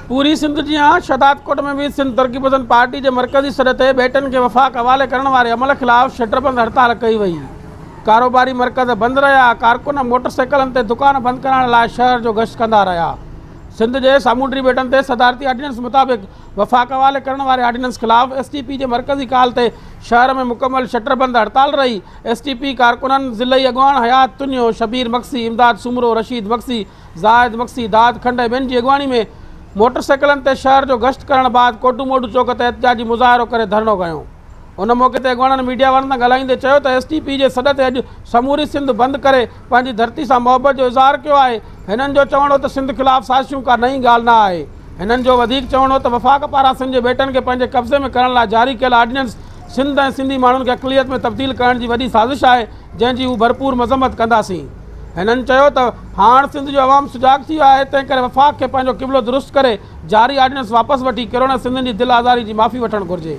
पूरी सिंध जी शहदादकोट में भी सिंध तरक़ी पसंद पार्टी के मरकज़ी सॾ ते बेटन के वफ़ाक़ हवाले करण वारे अमल खिलाफ़ शटरबंद हड़ताल कई वई। कारोबारी मरकज़ बंद रहा। कारकुन मोटरसाइकिलन ते दुकान बंद करण लाइ शहर जो गश्त कंदा रहा। सिंध के सामूंडी बेटन ते सदारती ऑर्डिनेंस मुताबिक वफ़ाक़ हवाले करण वारे ऑर्डिनेंस खिलाफ़ STP के मरकज़ी कॉल ते शहर में मुकम्मल शटरबंद हड़ताल रही। STP कारकुनन ज़िलई अगवान हयात तुनियो, शबीर मक्सी, इमदाद सुमरो, रशीद मक्सी, जाहिद मक्सी, दाद खंड ऐं ॿियनि जी अगवानी में मोटरसाइकिलन ते शहर जो गश्त करण बाद कोटू मोटू चौक ते एहतिजाजी मुज़ाहिरो करे धरनो कयो। उन मौके ते अगवाननि मीडिया वारनि सां ॻाल्हाईंदे चयो त STP जे सॾ ते अॼु समूरी सिंध बंदि करे पंहिंजी धरती सां मोहबत जो इज़हार कयो आहे। हिननि जो चवणो त सिंध ख़िलाफ़ साज़िशूं का नई ॻाल्हि न आहे। हिननि जो वधीक चवणो त वफ़ाक़ पारां सिंध जे बेटनि खे पंहिंजे कब्ज़े में करण लाइ जारी कयल ऑर्डिनेंस सिंध ऐं सिंधी माण्हुनि खे अक़लियत में तब्दील करण जी वॾी साज़िश आहे, जंहिंजी हू भरपूर मज़म्मत कंदासीं। हिननि चयो त हाणे सिंध जो अवाम सुजाग थी वियो आहे, तंहिं करे वफ़ाक़ खे पंहिंजो क़िबलो दुरुस्त करे जारी ऑर्डिनेंस वापसि वठी किरोड़ सिंधियुनि जी दिलि आज़ारी जी माफ़ी वठणु घुरिजे।